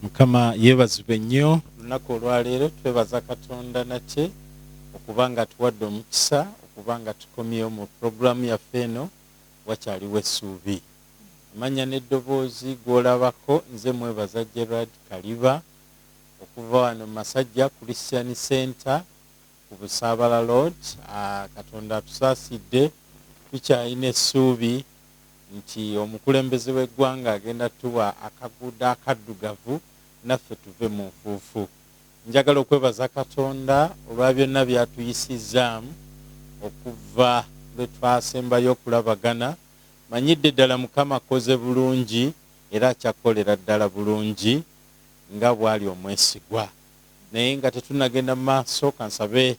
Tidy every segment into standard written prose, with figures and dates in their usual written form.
Mukama yeebazibwe nnyo lunaku olwaleero twebaza Katonda nate okuba nga tuwadde omukisa okuba nga tukomyewo mu puroguramu yaffe eno wakyaliwo essuubi. Amanya n'eddoboozi gw'olabako nze mwebaza Gerard Kaliba okuva wano Masajja Christian Center ku Busaabala Road. Katonda atusaasidde tukyalina essuubi nti omukulembeze w'eggwanga agenda tuwa akaguudo akaddugavu naffe tuve mu nfuufu. Njagala okwebaza Katonda olwa byonna by'atuyisizaamu okuva lwe twasembayo okulabagana. Manyidde ddala Mukama akoze bulungi era akyakolera ddala bulungi nga bw'ali omwesigwa. Naye nga tetunnagenda mu maaso kansabe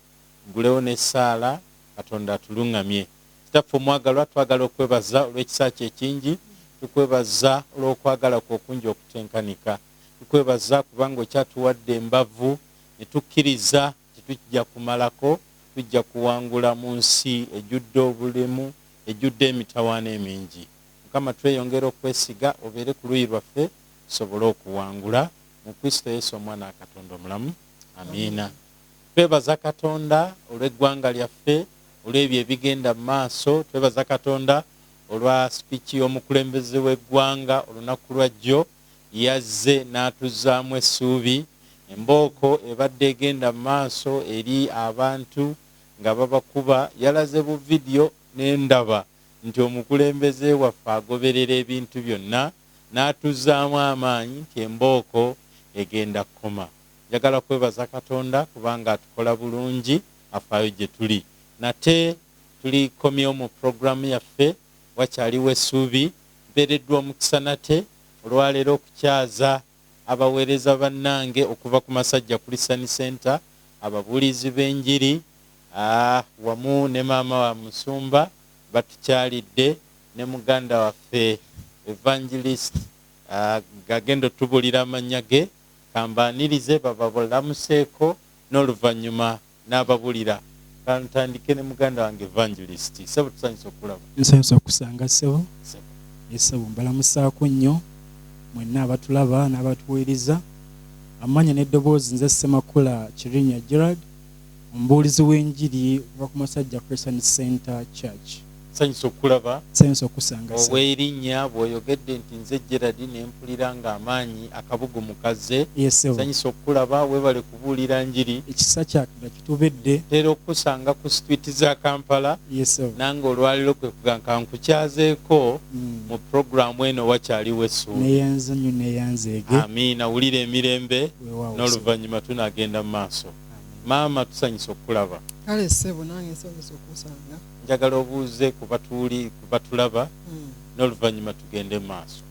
gulewo n'essaala Katonda atuluŋŋamye. Kitaffe omwagalwa, twagala okwebaza olw'ekisa kye ekingi, tukwebaza olw'okwagala kwe okungi okutenkanika, tukwebaza kubanga okyatuwadde embavu ne tukkiriza tetujja kumalako, tujja kuwangula mu nsi ejjudde obulemu, ejjudde emitawaana emingi. Mukama tweyongera okwesiga obeere ku luuyi lwaffe tusobole okuwangula mu Kristo Yesu omwana wa Katonda omulamu. Amiina. Twebaza Katonda olw'eggwanga lyaffe, olw'ebyo ebigenda mu maaso. Twebaza Katonda olwa spiiki y'omukulembeze w'eggwanga olunaku lwa jjo, yazze n'atuzaamu essuubi. Embooko ebadde egenda mu maaso eri abantu nga babakuba, yalaze bu vidiyo n'endaba nti omukulembeze waffe agoberera ebintu byonna, n'atuzaamu amaanyi nti embooko egenda kkoma. Njagala kwebaza Katonda kubanga atukola bulungi, afaayo gye tuli. Nate tulikomyewo mu puroguramu yaffe wakyaliwo essuubi. Mpeereddwa omukisa nate olwaleero okukyaza abaweereza bannange okuva ku Masajja Christian Center, ababuulizi b'enjiri wamu ne maama wa Musumba batukyalidde, ne muganda waffe Evangelist gagenda otubulira amannya ge, kambaanirize bababulamuseeko n'oluvannyuma n'ababulira. Kantandike ne muganda wange Evangelist. Sebo tusanyusa okulaba. Nsanyusa okusanga Sebo. Sebo mbalamusaako nnyo mwenna abatulaba n'abatuweereza. Amanya n'eddoboozi nze Ssemakula Kirinnya Gerard, omubuulizi w'enjiri okuva ku Masajja Christian Center Church. Sanyusa okulaba. Sanyusa okusanga Sebo. Ow'erinnya bw'oyogedde nti nze Gerard ne mpulira ng'amaanyi akabugu mukaze. Yes, Sebo. Sanyusa okulaba, weebale kubuulira njiri. Ekisa kyakira kitubedde. Ntera okusanga ku street za Kampala. Yes, Sebo. Nange olwaliro kwe kugamba nkukyazeeko mu puroguramu eno wakyaliwo essuubi. Neeyanza nnyo neeyanzeege. Amiina, wulira emirembe n'oluvannyuma tunagenda mu maaso. Maama tusanyusa okulaba. Kale Sebo nange nsanyusa okusanga. Njagala obuuze ku batulaba n'oluvannyuma tugende mu maaso.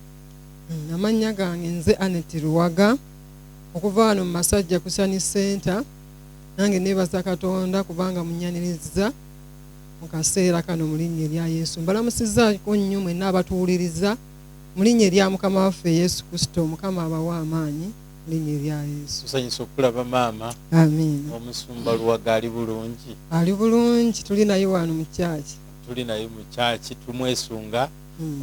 Amannya gange nze Annette Luwaga okuva wano mu Masajja Christian Center. Nange neebaza Katonda kubanga munnyaniriza mu kaseera kano mu linnya erya Yesu. Mbalamusizzaako nnyo mwenna abatuwuliriza mu linnya erya Mukama waffe Yesu Kristo. Mukama abawa amaanyi mu linnya erya Yesu. Tusanyusa okulaba maama. Amiina. Omusumba Luwaga ali bulungi? Ali bulungi, tuli naye wano mu kyaki. Tuli naye mu kyaki, tumwesunga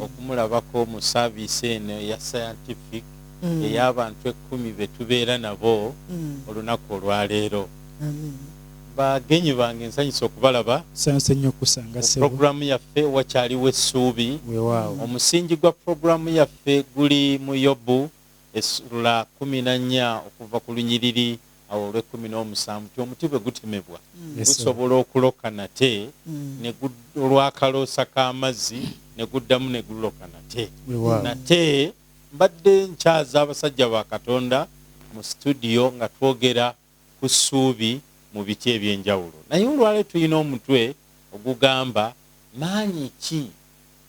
okumulabako mu saaviisi eno eya scientific ey'abantu 10 be tubeera nabo olunaku olwaleero. Bagenyi bange nsanyusa okubalaba. Nsanyusa nnyo okusanga Sebo. Puroguramu yaffe wakyaliwo essuubi. Weewaawo. Omusingi gwa puroguramu yaffe guli mu Yobu essula 14 okuva ku lunyiriri awo olw'17 ti omuti bwe gutemebwa gusobola okuloka nate olw'akaloosa k'amazzi ne guddamu ne guloka nate. Nate mbadde nkyaza abasajja ba Katonda mu studio nga twogera ku ssuubi mu biti eby'enjawulo. Naye olwaleero tulina omutwe ogugamba maanyi ki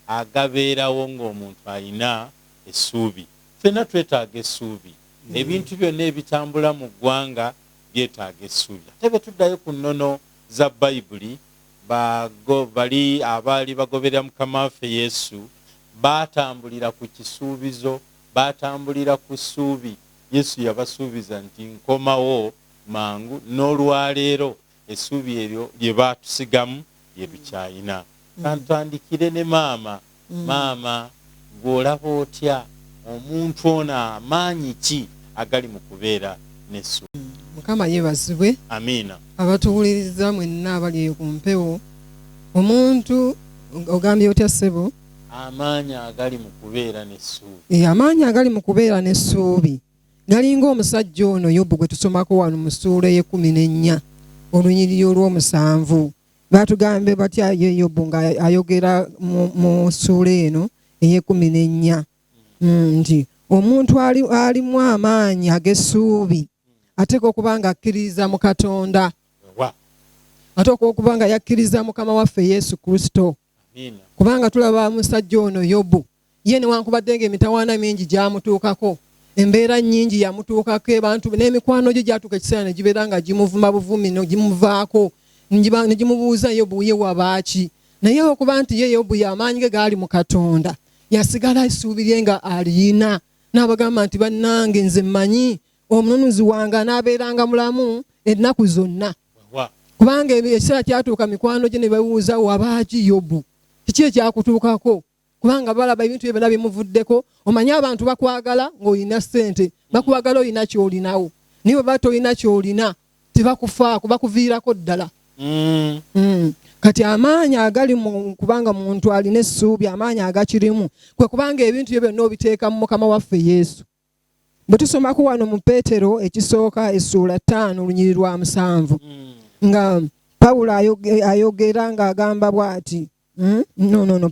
agabeerawo ng'omuntu alina essuubi. Ffenna twetaaga essuubi. Ebintu byonna ebitambula mu ggwanga byetaaga essuubi. Ate bwe tuddayo ku nnono za Bayibuli, bali abaali bagoberera Mukama waffe Yesu baatambulira ku kisuubizo, baatambulira ku ssuubi. Yesu yabasuubiza nti nkomawo mangu, n'olwaleero essuubi eryo lye baatusigamu lye tukyayina. Kantandikire ne maama. Maama gw'olaba otya omuntu ono amaanyi ki agali mu kubeera n'essuubi. Mukama yeebazibwe. Amiina. Abatuwuliriza mwenna abali eyo ku mpewo, omuntu ogambye otya ssebo? Amaanyi agali mu kubeera n'essuubi. Amaanyi agali mu kubeera n'essuubi galinga omusajja ono Yobu gwe tusomako wano mu ssuula ey'e14 olunyiriri olw'omusanvu. Batugambe batya ye Yobu nga ayogera mu ssuula eno ey'e14 nti omuntu alimu amaanyi ag'essuubi ateeka okuba nga akkiriza mu Katonda, ateeka okuba nga yakkiriza Mukama waffe Yesu Kristo. Kubanga tulaba musajja ono Yobu ye newankubadde ng'emitawaana mingi gyamutuukako, embeera nnyingi yamutuukako, abantu n'emikwano gye gyatuuka ekiseera ne gibeera nga gimuvuma buvumi no gimuvaako ne gimubuuza Yobu ye wabaaki. Naye okuba nti ye Yobu y'amaanyi ge gaali mu Katonda, yasigala essuubi lye nga aliyina, n'abagamba nti bannange nze mmanyi omununuzi wange anaabeeranga mulamu ennaku zonna. Kubanga ekiseera kyatuuka mikwano gye ne babuuza wabaaki Yobu, kiki ekyakutuukako? Kubanga balaba ebintu byonna bimuvuddeko. Omanyi abantu bakwagala ng'olina ssente, bakwagala olina ky'olinawo, naye bwe baba tolina ky'olina tebakufaako, bakuviirako ddala. Kati amaanyi agali mu kubanga muntu alina essuubi, amaanyi agakirimu kwe kubanga ebintu bye byonna obiteeka mu Mukama waffe Yesu. Bwe tusomako wano mu Peetero ekisooka essuula 5 olunyiriri lwa 7 nga Pawulo ayogera ng'agamba bw'ati.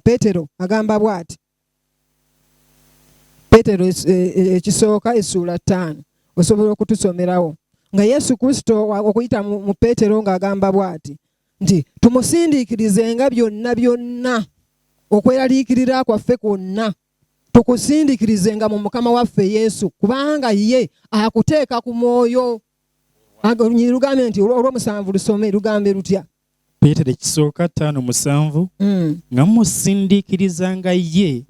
Peetero agamba bw'ati. Peetero ekisooka essuula 5 osobola okutusomerawo nga Yesu Kristo okuyita mu Peetero ng'agamba bw'ati nti tumusindiikirizenga byonna byonna, okweraliikirira kwaffe kwonna tukusindiikirizenga mu Mukama waffe Yesu, kubanga ye akuteeka ku mwoyo. Olunyiriri lugambe nti olw'omusanvu lusome lugambe lutya? Peetero ekisooka 5:7 nga mumusindiikirizanga ye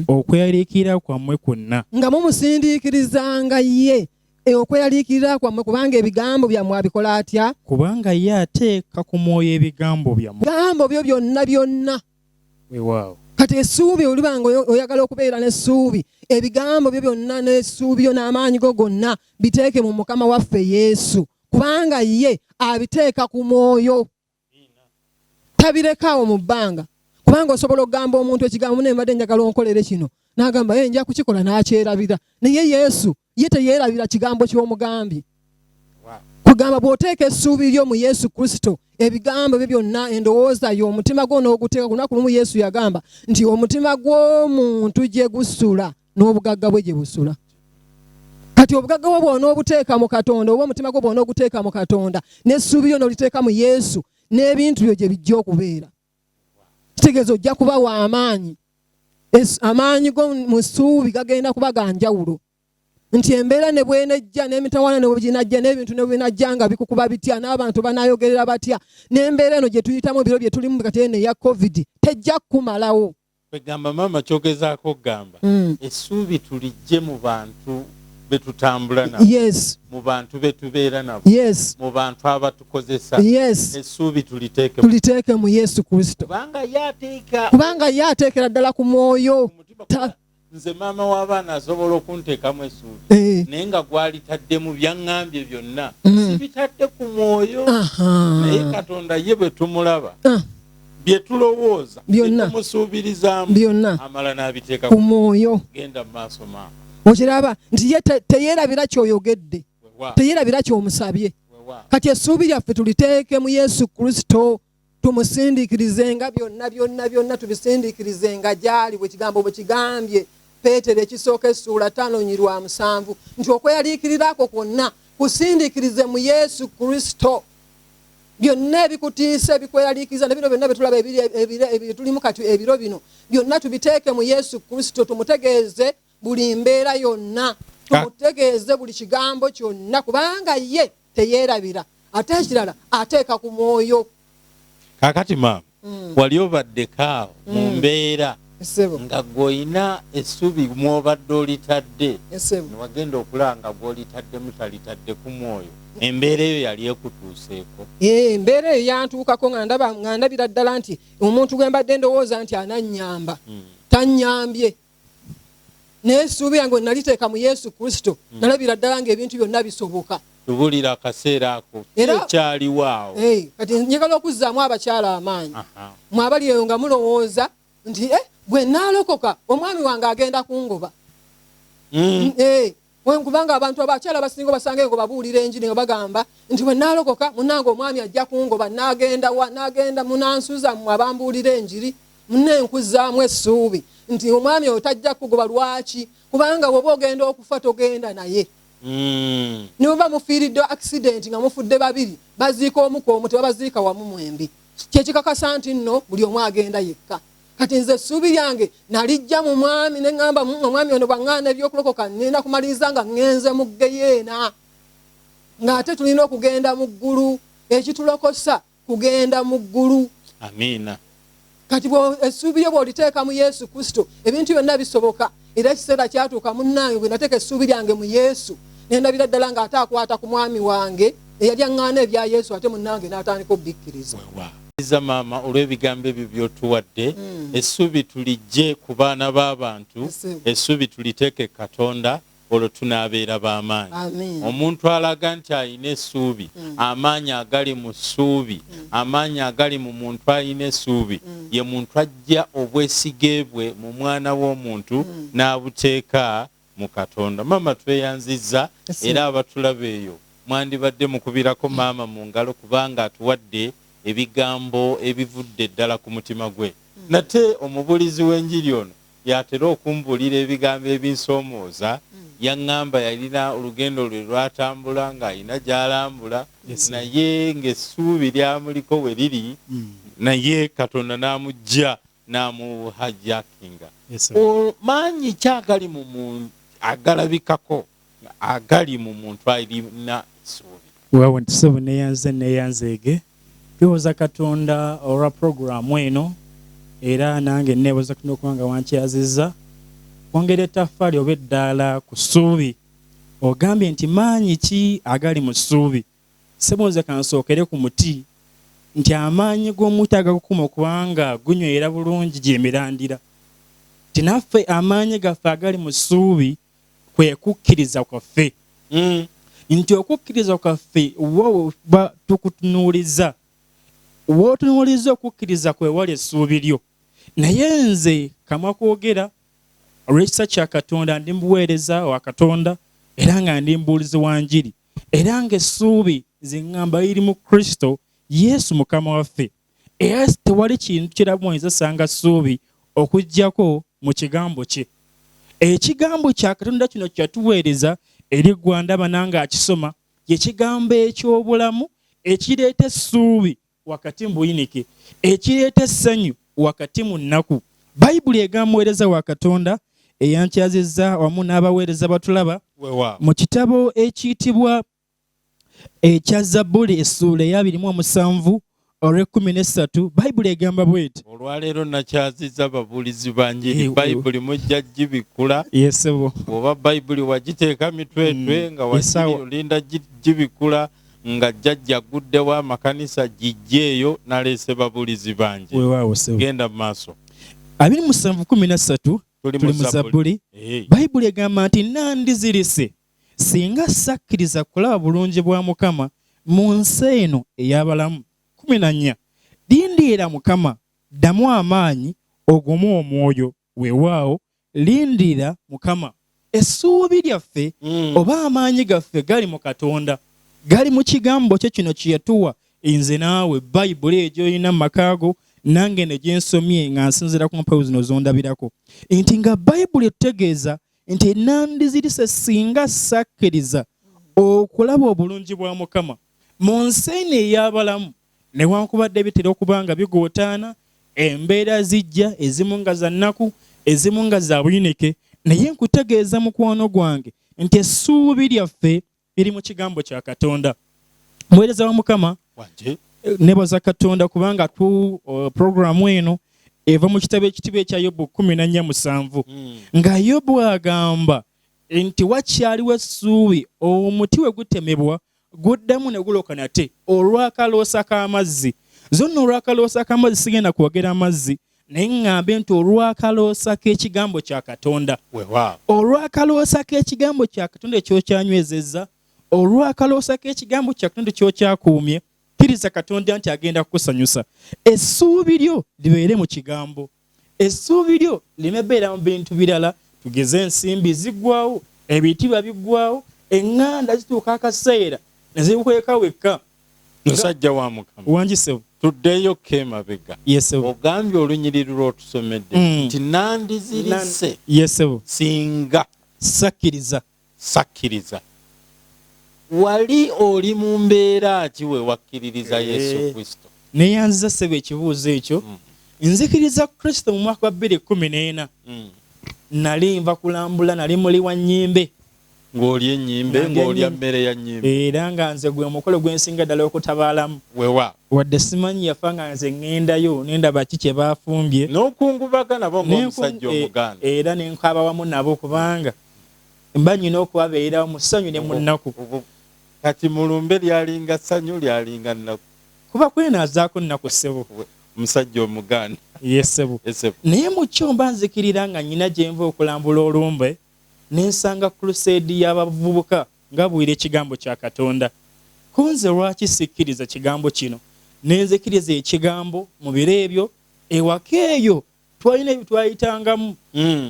okweyaliikirira kwammwe kwonna. Nga mumusindiikirizanga ye okweyaliikirira kwammwe, kubanga ebigambo byammwe abikola atya? Kubanga ye ateeka ku mwoyo ebigambo byammwe. Ebigambo byo byonna byonna. Weewaawo. Kati essuubi olibanga oyagala okubeera n'essuubi, ebigambo byo byonna n'essuubi yo n'amaanyi go gonna biteeke mu Mukama waffe Yesu, kubanga ye abiteeka ku mwoyo. Tabirekawo mu bbanga, kubanga osobola okugamba omuntu ekigambo naye mbadde njagala onkolere kino n'agamba nja kukikola n'akyerabira, naye Yesu ye teyeerabira kigambo ky'omugambye. Kugamba bw'oteeka essuubi lyo mu Yesu Kristo, ebigambo bye byonna, endowooza yo, omutima gwo n'oguteeka. Ku lunaku lumu Yesu yagamba nti omutima gw'omuntu gye gusula n'obugagga bwe gye busula. Kati obugagga bwo bw'onoobuteeka mu Katonda, oba omutima gwo bw'onooguteeka mu Katonda, n'essuubi lyo n'oliteeka mu Yesu, n'ebintu byo gye bijja okubeera. Kitegeeza ojja kuba w'amaanyi. Amaanyi go mu ssuubi gagenda kuba ga njawulo. Nti embeera ne bwenejja, n'emitawaana ne bweginajja, n'ebintu ne bwenajja nga bikukuba bitya, n'abantu banaayogerera batya, n'embeera eno gye tuyitamu ebiro bye tulimu kati eno eya COVID tejja kumalawo. Kwegamba maama kyogezaako okugamba essuubi tulijje mu bantu betutambula nabo. Yes. Mu bantu betubeera nabo. Yes. Mu bantu abatukozesa. Yes. Essuubi tuliteeke mu Yesu Kristo. Kubanga ye ateekera ddala ku mwoyo. Nze maama w'abaana asobola okunteekamu essuubi naye nga gwalitadde mu byaŋŋambye byonna sibitadde ku mwoyo. Naye Katonda ye bwe tumulaba bye tulowooza byetumusuubirizaamu amala n'abiteeka ku mwoyo. Genda mu maaso maama. Okiraba nti ye teyeerabira ky'oyogedde, teyeerabira ky'omusabye. Kati essuubi lyaffe tuliteeke mu Yesu Kristo, tumusindiikirizenga byonna byonna byonna, tubisindiikirizenga gy'ali bwe kigambo bwe kigambye. Peetero ekisooka essuula 5:7 nti okweyaliikirirako kwonna kusindiikirize mu Yesu Kristo. Byonna ebikutiisa ebikweyaliikiriza ne bino byonna betulaba ebitulimu kati ebiro bino byonna tubiteeke mu Yesu Kristo, tumutegeeze buli mbeera yonna, tumutegeeze buli kigambo kyonna, kubanga ye teyeerabira, ate ekirala ateeka ku mwoyo. Kaakati maama wali obaddekaawo mu mbeera nga gw'olina essuubi mw'obadde olitadde newagenda okulaba nga gw'olitaddemu talitadde ku mwoyo, embeera eyo yali ekutuuseeko? Embeera eyo yantuukako nga ndabira ddala nti omuntu gwe mbadde ndowooza nti anannyamba tannyambye. n'essuubi yange naliteeka mu Yesu Kristo nalabira ddala ng'ebintu byonna bisoboka. Tubulira akaseera ako kyaliwaawo. Kati njagala okuzzaamu abakyala amaanyi. Mwabali eyo nga mulowooza nti bwe naalokoka omwami wange agenda kungoba. Kubanga abantu abakyala basinga basanga ngo babuulira enjiri nga bagamba nti bwe naalokoka munnange omwami ajja kungoba n'agenda munansuza mmwe abambuulira enjiri munnenkuzzaamu essuubi nti omwami oyo tajja kugoba. Lwaki? Kubanga bw'oba ogenda okufa togenda naye. Ne bwe mufiiridde accident nga mufudde babiri baziika omu ku omu tebabaziika wamu mwembi. Kyekikakasa nti nno buli omu agenda yekka. Kati nze essuubi lyange nalijja mu mwami ne ŋŋamba omwami ono bwaŋŋaana ebyokulokoka nnenda kumaliriza nga ŋŋenze mu ggeyeena ng'ate tulina okugenda mu ggulu. Ekitulokosa kugenda mu ggulu. Amiina. Kati essuubi lyo bw'oliteeka mu Yesu Kristo ebintu byonna bisoboka. Era ekiseera kyatuuka munnange bwe nateeka essuubi lyange mu Yesu ne ndabira ddala ng'ate akwata ku mwami wange eyali aŋŋaana ebya Yesu ate munnange n'atandika obbikkiriza. Maama olw'ebigambo ebyo by'otuwadde essuubi tulijje ku baana b'abantu, essuubi tuliteeke Katonda olwo tunaabeera b'amaanyi. Omuntu alaga nti alina essuubi, amaanyi agali mu ssuubi, amaanyi agali mu muntu alina essuubi, ye muntu ajja obwesige bwe mu mwana w'omuntu n'abuteeka mu Katonda. Maama tweyanzizza era abatulaba eyo mwandibadde mukubirako maama mu ngalo kubanga atuwadde ebigambo ebivudde ddala ku mutima gwe. Nate omubulizi w'enjiri ono yatera okumbulira ebigambo ebinsoomooza. Yaŋŋamba yalina olugendo lwe lwatambula ng'alina gy'alambula naye ng'essuubi lyamuliko we liri naye Katonda n'amugja n'amuhajakinga. Maanyi kyagali mu muntu agalabikako agali mu muntu alina essuubi. Wewe ntusaba neyanzeege tuwoza Katonda olwa programu eno era nange neewoza kuno kubanga wankyazizza kwongera ettaffaali oba eddaala ku ssuubi. Ogambye nti maanyi ki agali mu ssuubi? Seboze kansookere ku muti nti amaanyi g'omuti agakukuma okubanga gunywera bulungi gy'emirandira. Tinaffe amaanyi gaffe agali mu ssuubi kwe kukkiriza kwaffe. Nti okukkiriza kwaffe woba tukutunuuliza. Wootunuuliza okukkiriza kwewala essuubi lyo. Naye nze kamwa kwogera olw'ekisa kya Katonda ndi muweereza wa Katonda era nga ndi mubuulizi wa njiri era ng'essuubi ziŋŋamba liri mu Kristo Yesu Mukama waffe. Era tewali kintu kirabwanyisa sanga ssuubi okuggyako mu kigambo kye. Ekigambo kya Katonda kino kyatuweereza eri gwandaba nange akisoma ye kigambo eky'obulamu ekireeta essuubi wakati mu buyinike, ekireeta essanyu wakati mu nnaku. Bayibuli egamba muweereza wa Katonda eyankyazizza wamu n'abaweereza batulaba mu kitabo ekiyitibwa ekya Zabbuli essuula eya 27 olw'e13. Bayibuli egamba bw'eti. Olwaleero nakyazizza ababuulizi ba njiri. Bayibuli mujja gibikula. Yesebo. Oba Bayibuli wagiteeka mitwetwe nga walinda gibikula nga jjajja guddewo amakanisa gijjeeyo naleese babuulizi bangi. Genda mu maaso. 27:13 tuli mu Zabbuli. Bayibuli egamba nti nandizirise singa sakkiriza kulaba bulungi bwa Mukama mu nsi eno ey'abalamu. 14 Lindiira Mukama, ddamu amaanyi, ogumu omwoyo. Weewaawo lindiira Mukama. Essuubi lyaffe oba amaanyi gaffe gali mu Katonda, gali mu kigambo kye kino kye yatuwa nze naawe. Bayibuli egyo olina mu makaago nange ne gye nsomye nga nsinziira ku mpawu zino zondabirako nti nga Bayibuli etutegeeza nti nandizirise singa sakkiriza okulaba obulungi bwa Mukama mu nsi eno ey'abalamu. Newankubadde bitera okubanga bigootaana, embeera zijja, ezimu nga za nnaku, ezimu nga za buyinike, naye nkutegeeza mukwano gwange nti essuubi lyaffe liri mu kigambo kya Katonda. Muweereza wa Mukama nebaza Katonda kubanga programu eno eva mu kitabo ekitibwa ekya Yobu 14:7 nga Yobu agamba nti wakyaliwo essuubi, omuti we gutemebwa guddamu ne guloka nate olw'akaloosa k'amazzi. Zonna olw'akaloosa k'amazzi sigenda kwogera amazzi naye ŋŋambe nti olwakaloosa k'ekigambo kya Katonda, olwakaloosa k'ekigambo kya Katonda ekyokyanywezezza, olwakaloosa k'ekigambo kya Katonda ekyokyakuumye, kkiriza Katonda nti agenda kukusanyusa. Essuubi lyo libeere mu kigambo, essuubi lyo limebeera mu bintu birala. Tugeze ensimbi ziggwawo, ebitiibwa biggwawo, eŋŋanda zituuka akaseera ne zikweka wekka. Musajja wa Mukama wangisebu tuddeyo kemabega. Ogambye olunyiriri lw'otusomedde nti nandizirise singa sakkiriza. Wali oli mu mbeera ki we wakkiririza Yesu Kristo? Neyanziza ssebo ekibuuzo ekyo. Nzikiriza Kristo mu mwaka wa 2014. Nali nva kulambula, nali muli wa nnyimbe. Ng'olya ennyimbe, ng'olya mmere ya nnyimbe. Era nga nze gwe mukolo gwe nsinga ddala okutabaalamu. Wadde simanyi yafa nga nze ŋŋendayo nendaba ki kye baafumbye. N'okungubaga nabo ng'omusajja Omuganda. Era ne nkaaba wamu nabo kubanga mba nyina okubabeerawo mu ssanyu ne mu nnaku. Kati mulumbe lyalinga ssanyu lyalinga nnaku. Kuba kwenaazaako nnaku ssebo. Musajja Omuganda. Ssebo. Naye mu kyo mba nzikirira nga nnyina gye nva okulambula olumbe, nensanga crusade y'abavubuka nga bwira ekigambo kya Katonda. Kunze lwaki sikkiriza kigambo kino? Nenzikiriza ekigambo mu biro ebyo, ewaka eyo twalina ebyo twayitangamu.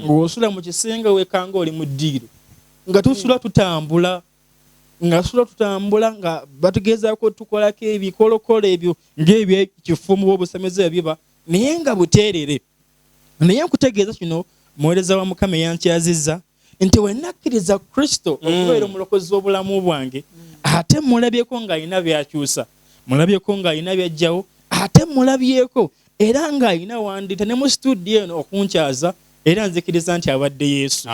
Ng'osula mu kisenge wekanga oli mu ddiiro. Nga tusula tutambula. Nga batugezaako tukolako ebikolokolo ebyo ng'ebyekifumu bw'obusamize ebiba, naye nga buteerere. Naye nkutegeeza kino, muweereza wa Mukama yankyazizza nti we nakkiriza Kristo okubeera omulokozi w'obulamu bwange, ate mulabyeko ng'alina by'akyusa, mulabyeko ng'alina by'aggyawo, ate mulabyeko era ng'alina wandiita ne mu studio eno okunkyaza, era nzikiriza nti abadde Yesu.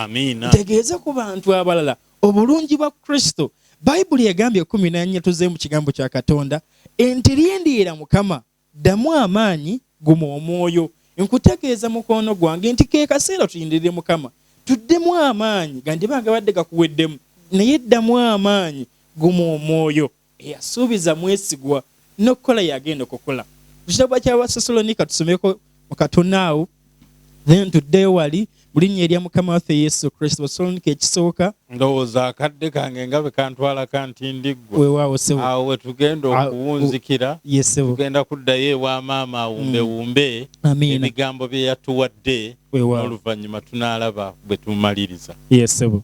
Ntegeeze ku bantu abalala obulungi bwa Kristo. Bayibuli egambye 14 tuze mu kigambo kya Katonda enti lindiira Mukama, ddamu amaanyi, guma omwoyo. Nkutegeeza mukono gwange nti ke kaseera tulindirire Mukama, tuddemu amaanyi gandibanga badde gakuweddemu, naye ddamu amaanyi, guma omwoyo. Eyasuubiza mwesigwa n'okukola yagenda okukola. Ku kitabo ky'Abasesalonika tusomeko mu katono awo, then tuddeyo wali mu linnya erya Mukama waffe Yesu Kristo. Basesalonika ekisooka. Ndowooza akadde kange nga bwe kantwala kantindiggwa. Weewaawo ssebo. Awo we tugenda okuwunzikira. Tugenda kuddayo ewa maama awumbewumbe ebigambo bye yatuwadde, n'oluvannyuma tunaalaba bwe tumaliriza. Ssebo.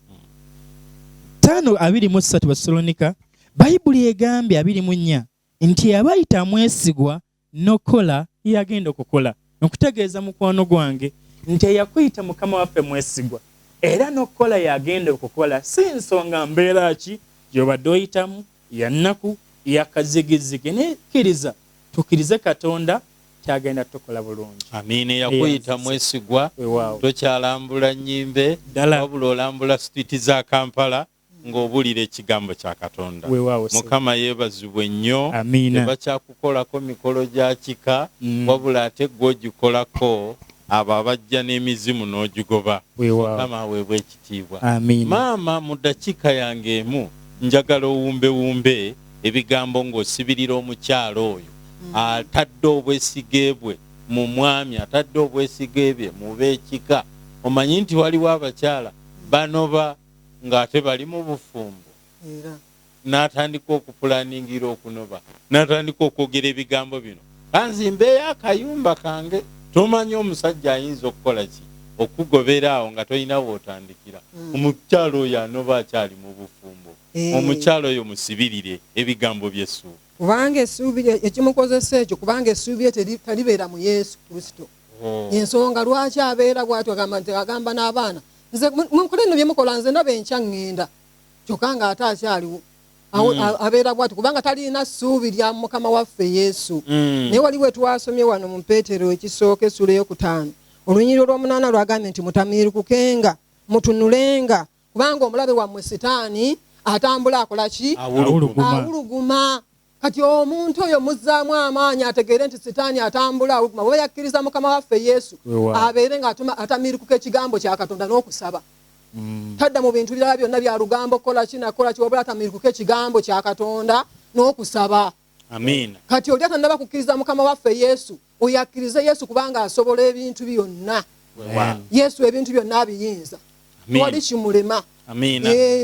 5:23 Basesalonika. Bayibuli egambye 24 nti abayita mwesigwa n'okola yagenda okukola. Nkutegeeza mukwano gwange nti eyakuyita Mukama waffe mwesigwa era n'okukola yagenda okukola, si nsonga mbeera ki gy'obadde oyitamu, ya nnaku, ya kazigizigi. Nekkiriza tukkirize Katonda kyagenda tukola bulungi. Amiina. Yakuyita mwesigwa, tokyalambula nnyimbe, wabula olambula street za Kampala ng'obulira ekigambo kya Katonda. Mukama yeebazibwe nnyo. Tebakyakukolako mikolo gya kika, wabula ate gw'ogikolako abo abajja n'emizimu n'ogigoba. Mukama aweebwe ekitiibwa. Maama, mu ddakiika yange emu njagala owumbewumbe ebigambo ng'osibirira omukyalo oyo atadde obwesige bwe mu mwami, atadde obwesige bwe mu b'ekika. Omanyi nti waliwo abakyala banoba ng'ate bali mu bufumbo, n'atandika okupulaningira okunoba, n'atandika okwogera ebigambo bino, kanzimbeeyo akayumba kange. Tomanyi omusajja ayinza okukola ki? Okugobera awo nga tolina bw'otandikira. Omukyalo oyo anoba akyali mu bufumbo. Omukyalo oyo musibirire ebigambo by'essuubi. Kubanga essuubi ekimukozesa ekyo, kubanga essuubi talibeera mu Yesu Kristo. Ensonga lwaki abeera bw'atyo, agamba n'abaana, nze mukole nno bye mukola, nze ndaba enkya ŋŋenda, kyokka nga ate akyaliwo. Abeera bw'atyo kubanga talina ssuubi lya Mukama waffe Yesu. Naye waliwo twasomye wano mu Peetero ekisooka essula ey'okutaano, olunyiriri olw'omunaana lwagambye nti mutamiirukukenga, mutunulenga, kubanga omulabe wammwe Sitaani atambula akola ki? Awuluguma. Kati omuntu oyo muzzaamu amaanyi ategeere nti Sitaani atambula awuluguma. Bwe yakkiriza Mukama waffe Yesu abeere nga atamiirukuka ekigambo kya Katonda n'okusaba. Tadda mu bintu birala byonna bya lugambo kola ki nakola ki, wabula atamiirukuka ekigambo kya Katonda n'okusaba. Amiina. Kati oli atannaba kukkiriza Mukama waffe Yesu, oyakkirize Yesu kubanga asobola ebintu byonna. Yesu ebintu byonna abiyinza. Wali kimulema.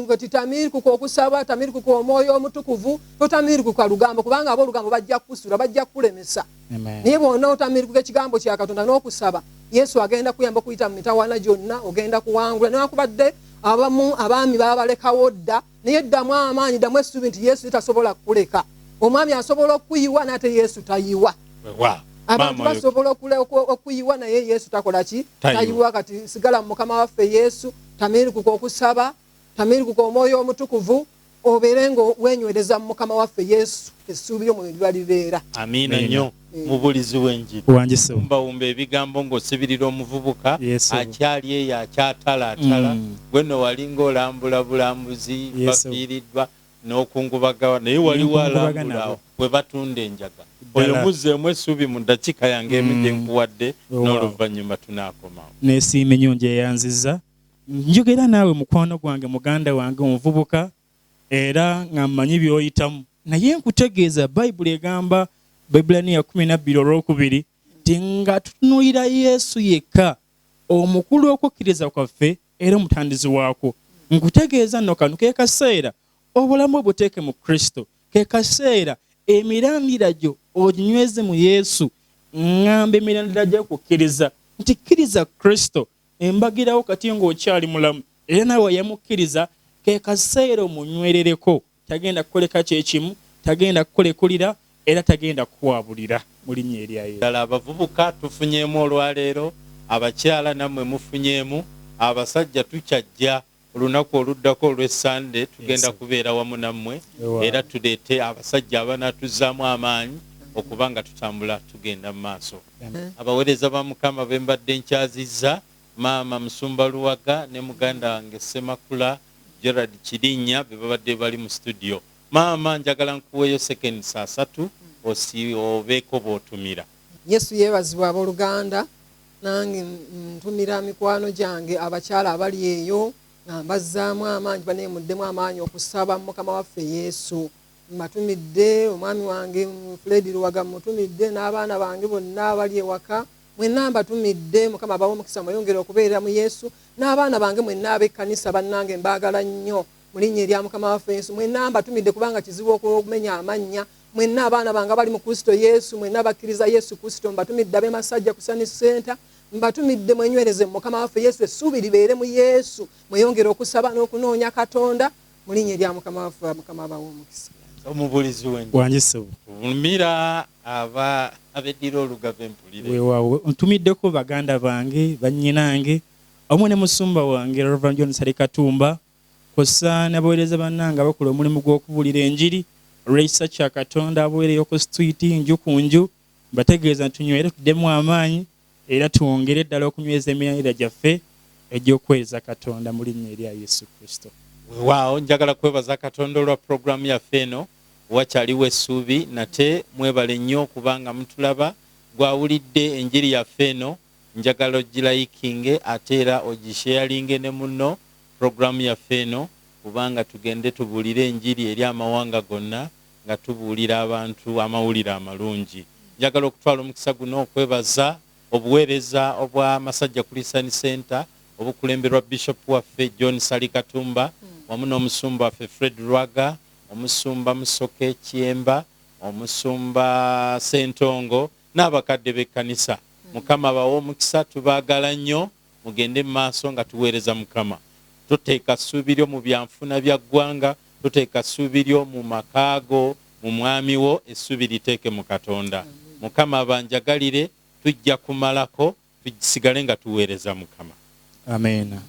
Ngo titamiriku okusaba, tamiriku omwoyo omutukuvu, totamiriku ka lugambo kubanga ab'olugambo bajja kusula, bajja kulemesa. Naye bw'ona otamiriku ekigambo kya Katonda n'okusaba, Yesu agenda kuyamba okuyita mu mitawaana gyonna, ogenda kuwangula. Newankubadde abaami babalekawo dda, naye ddamu amaanyi, ddamu essuubi nti Yesu tasobola kuleka. Omwami asobola okuyiwa n'ate Yesu tayiwa. Abantu basobola okuyiwa naye Yesu takola ki? Tayiwa. Kati sigala mu Mukama waffe Yesu, tamiriku okusaba, tamiriku omwoyo omutukuvu, obeere ng'wenywereza mu Mukama waffe Yesu, essuubi lyo mwe liba libeera. Amiina nnyo. Mubulizi w'enjiri mbawumba ebigambo ng'osibirira omuvubuka akyali eyo akyatalaatala gwe nno wali ng'olambula bulambuzi bafiiriddwa n'okungubagawa naye waliwo alambulawo bwe batunda enjaga oyo muzzeemu essuubi mu ddakiika yange emidde nkuwadde n'oluvannyuma tunaakomawo. Neesiima ennyo gyeyanziza njogera naawe mukwano gwange muganda wange omuvubuka era nga mmanyi by'oyitamu naye nkutegeeza Bayibuli egamba Baibulaniya 12:2 nti nga tutunuulira Yesu yekka omukulu okukkiriza kwaffe era omutandizi waako. Nkutegeeza nno kano ke kaseera obulamu obuteeke mu Kristo, ke kaseera emirandira gyo oginyweze mu Yesu. Ngamba emirandira gyo kukkiriza nti kkiriza Kristo embagirawo kati ng'okyali mulamu era nawe yamukkiriza, ke kaseera omunywerereko. Tagenda kukoleka kyekimu, tagenda kukolekulira era tagenda kuwabulira mu linnya erya Yesu. Ddala abavubuka tufunyeemu olwaleero, abakyala nammwe mufunyeemu, abasajja tukyajja olunaku oluddako olw'Essande tugenda kubeera wamu nammwe era tuleete abasajja abanatuzaamu amaanyi okuba nga tutambula tugenda mu maaso. Abaweereza ba Mukama be mbadde nkyazizza maama Musumba Luwaga ne muganda wange Ssemakula Gerard Kirinnya be babadde bali mu studio. Maama njagala nkuweeyo sekendi 3 obeeko b'otumira. Yesu yeebazibwa abooluganda, nange ntumira mikwano gyange abakyala abali eyo nga mbazzaamu amaanyi baneemuddemu amaanyi okusaba Mukama waffe Yesu. Mbatumidde omwami wange Fred Luwaga, mutumidde n'abaana bange bonna abali ewaka, mwenna mbatumidde. Mukama abawe omukisa mweyongere okubeerera mu Yesu. N'abaana bange mwenna ab'ekkanisa bannange mbaagala nnyo mu linnya erya Mukama waffe Yesu. Mwenna mbatumidde kubanga kizibu okumenya amannya. Mwenna abaana bange abali mu Kristo Yesu, mwenna bakkiriza Yesu Kristo, mbatumidde ab'e Masajja ku Sunny Center, mbatumidde mwenywereze mu Mukama waffe Yesu, essuubi libeere mu Yesu, mweyongere okusaba n'okunoonya Katonda mu linnya erya Mukama waffe. Mukama abawe omukisa. Omubulizi wanjisebo mira abeddira olugave mpulire weewaawo ntumiddeko baganda bange bannyinange omwe ne musumba wange Reverend John Sali Katumba kosa n'abaweereza bannange abakola omulimu gw'okubuulira enjiri Reisa kya Katonda abaweereyo ku street nju ku nju. Bategeeza ntunywere tuddemu amaanyi era tuwongere ddala okunyweza emirandira gyaffe egy'okuweereza Katonda mu linnya erya Yesu Kristo. Weewaawo njagala kwebaza Katonda olwa programu yaffe eno wakyaliwo essuubi nate mwebale nnyo kubanga mutulaba gwawulidde enjiri yaffe eno njagala ogirayikinge ate era ogisharinge ne munno programu yaffe eno kubanga tugende tubuulire enjiri eri amawanga gonna nga tubuulira abantu amawulire amalungi. Njagala okutwala omukisa guno okwebaza obuweereza obwa Masajja Christian Center obukulemberwa Bishop waffe John Sali Katumba wamu n'omusumba waffe Fred Luwaga, omusumba Musoke Kyemba, omusumba Sentongo n'abakadde b'ekkanisa. Mukama bawe omukisa, tubaagala nnyo, mugende mu maaso nga tuweereza Mukama. Tuteeka ssuubi lyo mu byanfuna bya ggwanga, tuteeka ssuubi lyo mu makaago, mu mwami wo, essuubi liteeke mu Katonda. Mukama abanjagalire, tujja kumalako, tusigale nga tuweereza Mukama. Amen.